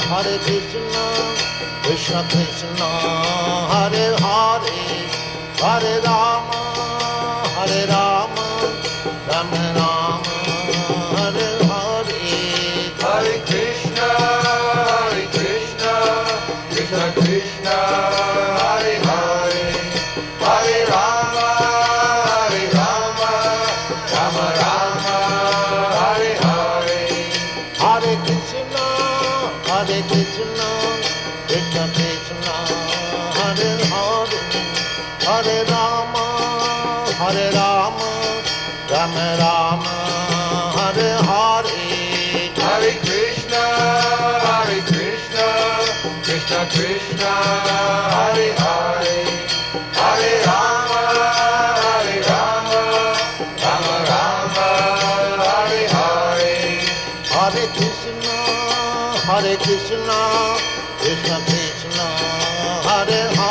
Hare Krishna, Krishna Krishna, Hare Hare, Hare Rama, Hare Rama, Rama Rama, Hare Hare. Hare Krishna, Krishna Krishna, Hare Hare, Hare Rama, Rama Rama, Hare Hare. Hare Krishna, Krishna Krishna, Hare Hare, Hare Rama, Rama Rama, Hare Hare. Hare Krishna, Krishna Krishna, Hare Hare, Hare Rama, Rama Rama, Hare Hare. Hare Krishna, Krishna Krishna, Hare Hare.